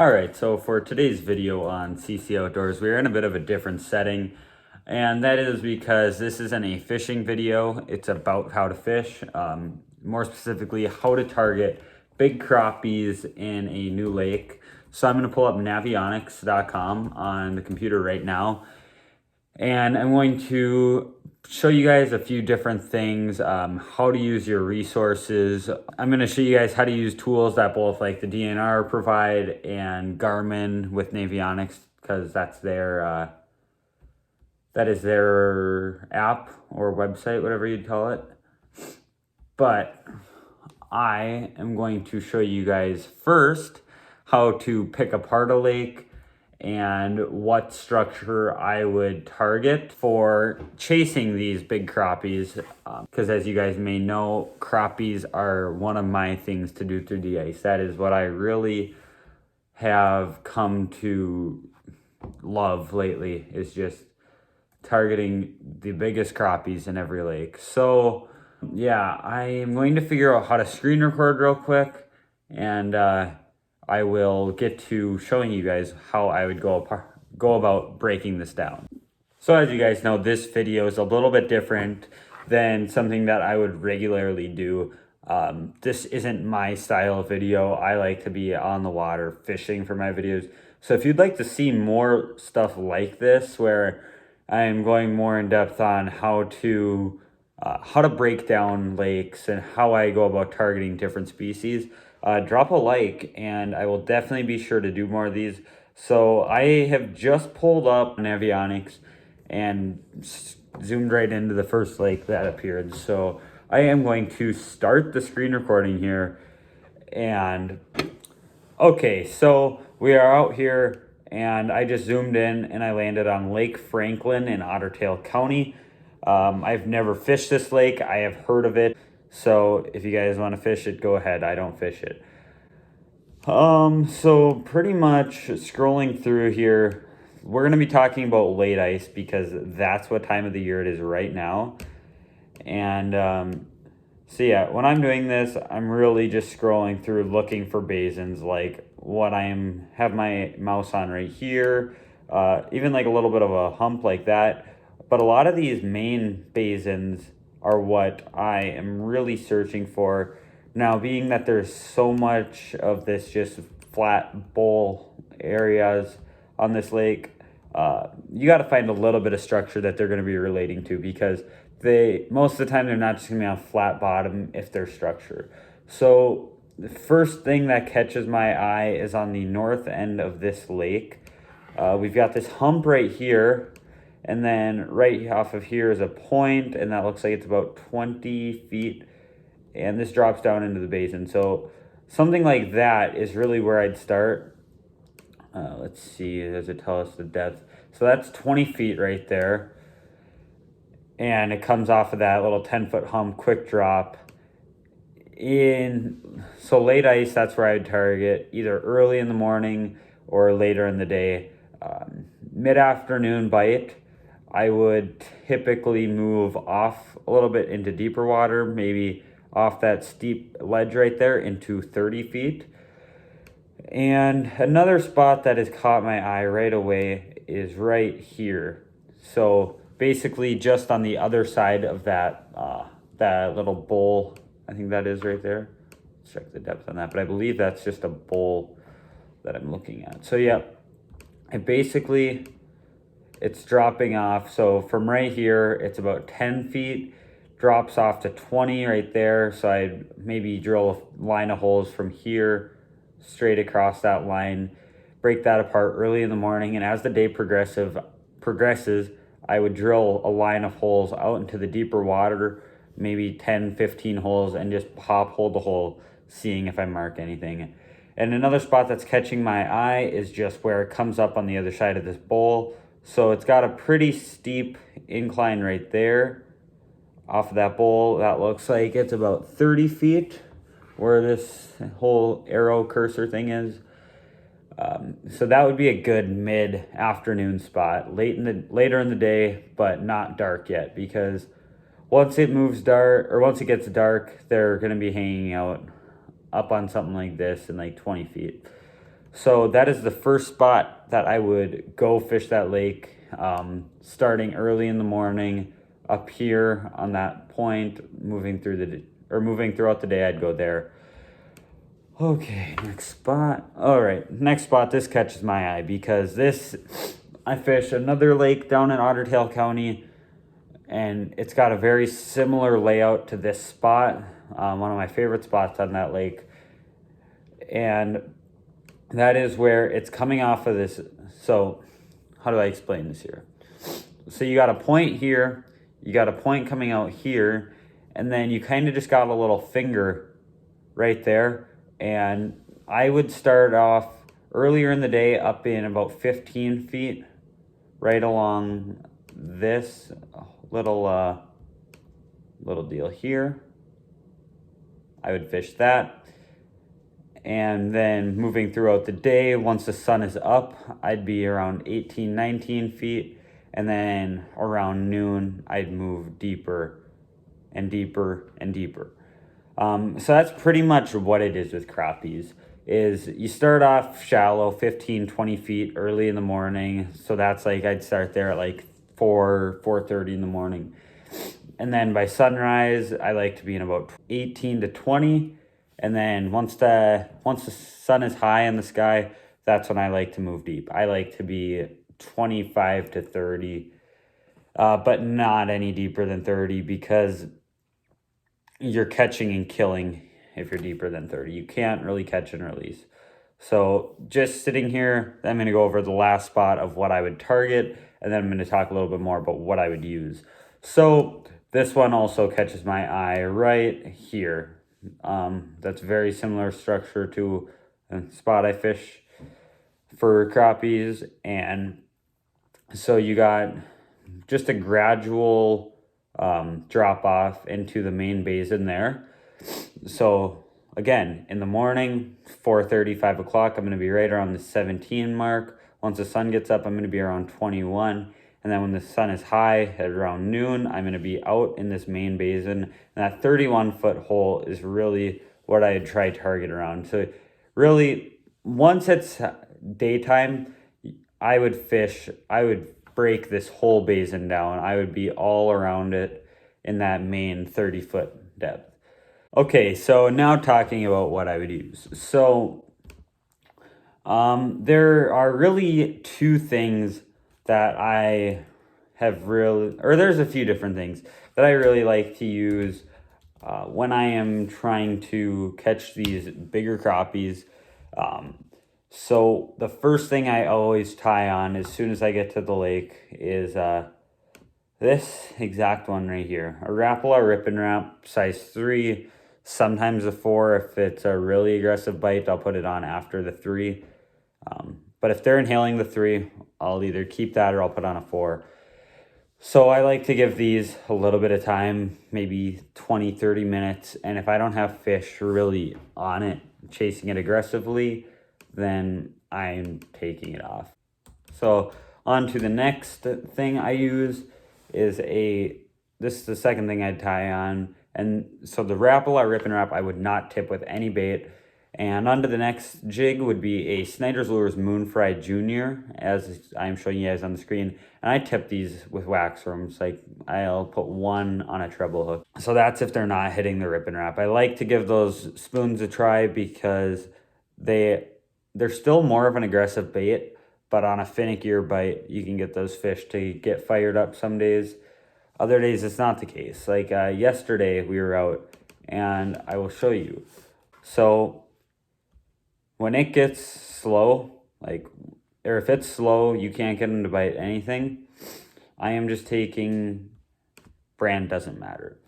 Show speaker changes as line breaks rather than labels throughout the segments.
All right, so for today's video on CC Outdoors, we're in a bit of a different setting, and that is because this isn't a fishing video. It's about how to fish, more specifically, how to target big crappies in a new lake. So I'm going to pull up Navionics.com on the computer right now, and I'm going to show you guys a few different things, how to use your resources. I'm going to show you guys how to use tools that both like the DNR provide and Garmin with Navionics, because that is their app or website, whatever you'd call it. But I am going to show you guys first how to pick apart a lake and what structure I would target for chasing these big crappies. Because as you guys may know, crappies are one of my things to do through the ice. That is what I really have come to love lately, is just targeting the biggest crappies in every lake. So yeah, I am going to figure out how to screen record real quick, and I will get to showing you guys how I would go about breaking this down. So as you guys know, this video is a little bit different than something that I would regularly do. This isn't my style of video. I like to be on the water fishing for my videos. So if you'd like to see more stuff like this, where I am going more in depth on how to break down lakes and how I go about targeting different species, drop a like, and I will definitely be sure to do more of these. So I have just pulled up Navionics and zoomed right into the first lake that appeared. So I am going to start the screen recording here. And okay, so we are out here, and I just zoomed in and I landed on Lake Franklin in Otter Tail County. I've never fished this lake. I have heard of it. So if you guys want to fish it, go ahead. I don't fish it. So pretty much scrolling through here, we're going to be talking about late ice because that's what time of the year it is right now. And so yeah, when I'm doing this, I'm really just scrolling through looking for basins, like what have my mouse on right here, even like a little bit of a hump like that. But a lot of these main basins are what I am really searching for. Now, being that there's so much of this just flat bowl areas on this lake, you got to find a little bit of structure that they're going to be relating to, because most of the time they're not just going to be on flat bottom if they're structure. So the first thing that catches my eye is on the north end of this lake. We've got this hump right here, and then right off of here is a point, and that looks like it's about 20 feet, and this drops down into the basin. So something like that is really where I'd start. Let's see, does it tell us the depth? So that's 20 feet right there, and it comes off of that little 10-foot hump, quick drop. So late ice, that's where I'd target, either early in the morning or later in the day. Mid-afternoon bite, I would typically move off a little bit into deeper water, maybe off that steep ledge right there into 30 feet. And another spot that has caught my eye right away is right here. So basically just on the other side of that little bowl, I think that is right there. Let's check the depth on that, but I believe that's just a bowl that I'm looking at. So yeah, it's dropping off. So from right here, it's about 10 feet, drops off to 20 right there. So I'd maybe drill a line of holes from here straight across that line, break that apart early in the morning. And as the day progresses, I would drill a line of holes out into the deeper water, maybe 10, 15 holes, and just pop hole to hole, seeing if I mark anything. And another spot that's catching my eye is just where it comes up on the other side of this bowl. So it's got a pretty steep incline right there off of that bowl. That looks like it's about 30 feet where this whole arrow cursor thing is. So that would be a good mid-afternoon spot, later in the day, but not dark yet, because once it gets dark, they're going to be hanging out up on something like this in like 20 feet. So that is the first spot that I would go fish that lake, starting early in the morning up here on that point, moving throughout the day. I'd go there. Okay, next spot. All right, next spot. This catches my eye because I fish another lake down in Otter Tail County, and it's got a very similar layout to this spot. One of my favorite spots on that lake, and that is where it's coming off of this. So how do I explain this here? So you got a point here, you got a point coming out here, and then you kind of just got a little finger right there. And I would start off earlier in the day up in about 15 feet right along this little deal here. I would fish that. And then moving throughout the day, once the sun is up, I'd be around 18, 19 feet. And then around noon, I'd move deeper and deeper and deeper. So that's pretty much what it is with crappies. Is you start off shallow, 15, 20 feet early in the morning. So that's like, I'd start there at like 4:30 in the morning. And then by sunrise, I like to be in about 18 to 20. And then once the sun is high in the sky, that's when I like to move deep. I like to be 25 to 30, but not any deeper than 30 because you're catching and killing if you're deeper than 30. You can't really catch and release. So just sitting here, I'm going to go over the last spot of what I would target, and then I'm going to talk a little bit more about what I would use. So this one also catches my eye right here. That's very similar structure to a spot I fish for crappies. And so you got just a gradual drop off into the main basin there. So again, in the morning, 4:30, 5 o'clock, I'm going to be right around the 17 mark. Once the sun gets up, I'm going to be around 21. And then when the sun is high at around noon, I'm going to be out in this main basin. And that 31-foot hole is really what I try target around. So really, once it's daytime, I would break this whole basin down. I would be all around it in that main 30-foot depth. Okay, so now talking about what I would use. So there are really two things that I have there's a few different things that I really like to use when I am trying to catch these bigger crappies. So the first thing I always tie on as soon as I get to the lake is this exact one right here. A Rapala Rip and Wrap, size 3, sometimes a 4. If it's a really aggressive bite, I'll put it on after the 3. But if they're inhaling the 3, I'll either keep that or I'll put on a 4. So I like to give these a little bit of time, maybe 20, 30 minutes. And if I don't have fish really on it, chasing it aggressively, then I'm taking it off. So on to the next thing I use is this is the second thing I'd tie on. And so the Rapala Rip and Wrap, I would not tip with any bait. And on to the next jig would be a Snyder's Lures Moonfry Junior, as I'm showing you guys on the screen. And I tip these with wax worms. Like, I'll put one on a treble hook. So that's if they're not hitting the Rip and Wrap. I like to give those spoons a try because they're still more of an aggressive bait, but on a finickier bite, you can get those fish to get fired up some days. Other days, it's not the case. Like yesterday, we were out, and I will show you. So when it gets slow, or if it's slow, you can't get them to bite anything, I am just taking, brand doesn't matter.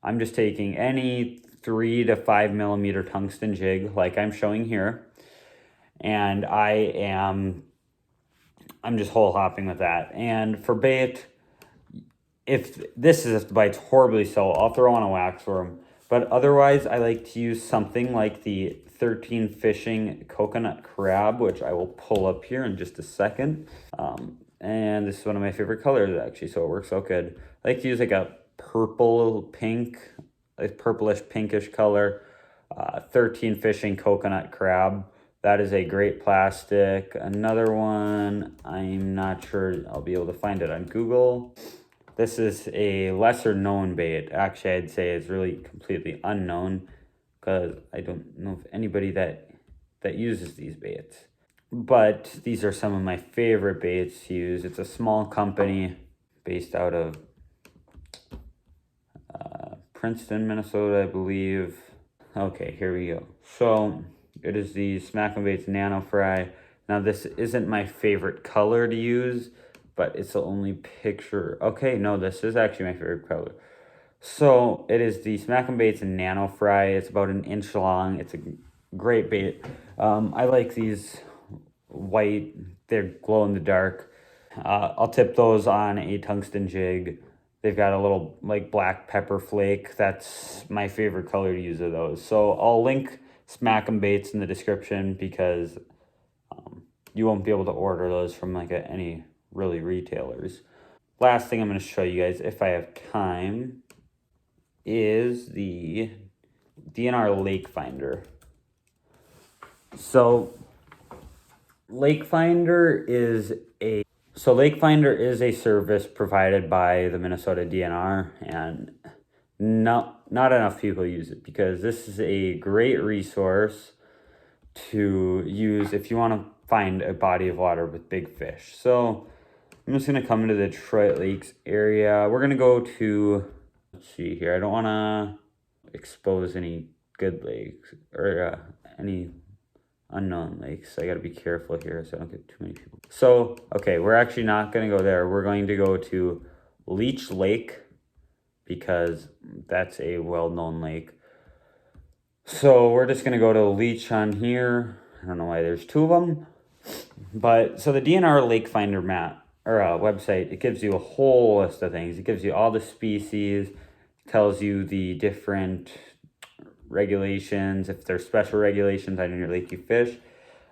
I'm just taking any 3 to 5 millimeter tungsten jig like I'm showing here. And I'm just hole hopping with that. And for bait, if the bite's horribly slow, I'll throw on a wax worm. But otherwise, I like to use something like the 13 Fishing Coconut Crab, which I will pull up here in just a second. And this is one of my favorite colors, actually, so it works out good. I like to use like a purplish pinkish color, 13 Fishing Coconut Crab. That is a great plastic. Another one, I'm not sure I'll be able to find it on Google. This is a lesser known bait. Actually, I'd say it's really completely unknown because I don't know of anybody that uses these baits. But these are some of my favorite baits to use. It's a small company based out of Princeton, Minnesota, I believe. Okay, here we go. So it is the Smack 'em Baits Nano Fry. Now this isn't my favorite color to use, but it's the only picture. Okay, no, this is actually my favorite color. So it is the Smack 'em Baits Nano Fry. It's about 1 inch long. It's a great bait. I like these white, they're glow in the dark. I'll tip those on a tungsten jig. They've got a little like black pepper flake. That's my favorite color to use of those. So I'll link Smack 'em Baits in the description because you won't be able to order those from like any really retailers. Last thing I'm going to show you guys, if I have time, is the DNR Lakefinder. So Lakefinder is a service provided by the Minnesota DNR, and not enough people use it because this is a great resource to use if you want to find a body of water with big fish. So I'm just going to come into the Detroit Lakes area. We're going to go to, let's see here, I don't want to expose any good lakes or any unknown lakes. I got to be careful here so I don't get too many people. So, okay, we're actually not going to go there. We're going to go to Leech Lake because that's a well-known lake. So we're just going to go to Leech on here. I don't know why there's 2 of them. But so the DNR Lakefinder map or website, it gives you a whole list of things. It gives you all the species, tells you the different regulations, if there's special regulations on your lake you fish,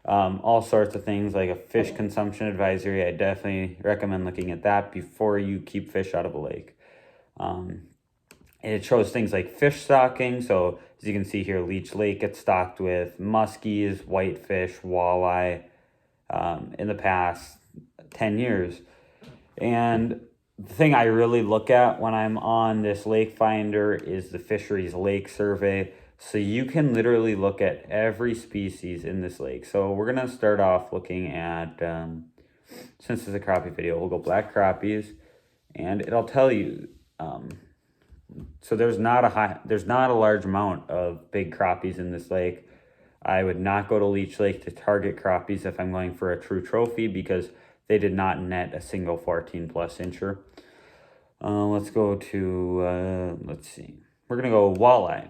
all sorts of things like a fish consumption advisory. I definitely recommend looking at that before you keep fish out of a lake. It shows things like fish stocking. So as you can see here, Leech Lake gets stocked with muskies, whitefish, walleye in the past 10 years. And the thing I really look at when I'm on this Lakefinder is the Fisheries Lake Survey. So you can literally look at every species in this lake. So we're going to start off looking at, since it's a crappie video, we'll go black crappies. And it'll tell you, so there's not a large amount of big crappies in this lake. I would not go to Leech Lake to target crappies if I'm going for a true trophy because they did not net a single 14 plus incher. Let's go to, let's see. We're going to go walleye.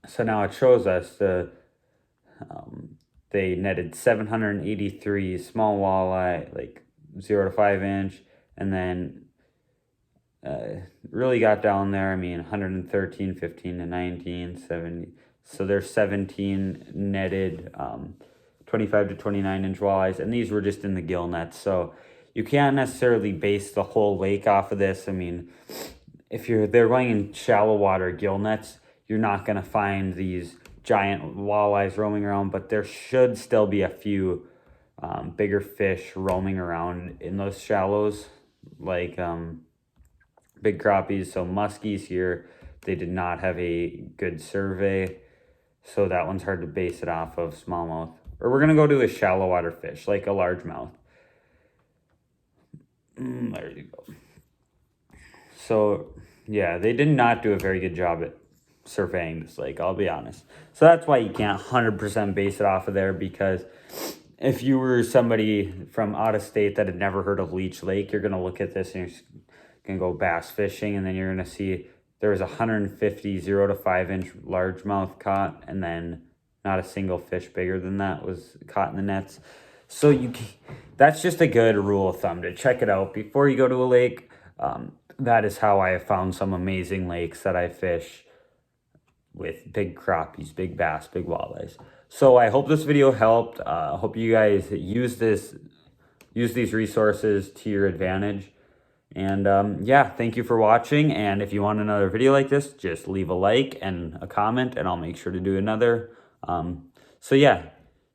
So now it shows us they netted 783 small walleye, like 0 to 5 inch, and then really got down there. I mean, 113, 15 to 19, 70. So there's 17 netted 25 to 29 inch walleyes, and these were just in the gill nets. So you can't necessarily base the whole lake off of this. I mean, if they're going in shallow water gill nets, you're not going to find these giant walleyes roaming around, but there should still be a few bigger fish roaming around in those shallows, like big crappies. So muskies here, they did not have a good survey, so that one's hard to base it off of smallmouth. Or we're going to go to a shallow water fish, like a largemouth. There you go. So, yeah, they did not do a very good job at surveying this lake, I'll be honest. So that's why you can't 100% base it off of there, because if you were somebody from out of state that had never heard of Leech Lake, you're going to look at this and you're going to go bass fishing, and then you're going to see there was 150 0 to 5 inch largemouth caught, and then not a single fish bigger than that was caught in the nets. So that's just a good rule of thumb to check it out before you go to a lake. That is how I have found some amazing lakes that I fish with big crappies, big bass, big walleyes. So I hope this video helped. I hope you guys use these resources to your advantage. And yeah, thank you for watching. And if you want another video like this, just leave a like and a comment, and I'll make sure to do another. So yeah,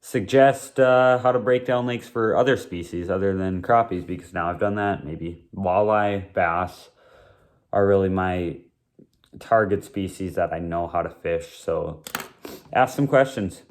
suggest how to break down lakes for other species other than crappies, because now I've done that. Maybe walleye, bass are really my target species that I know how to fish. So ask some questions.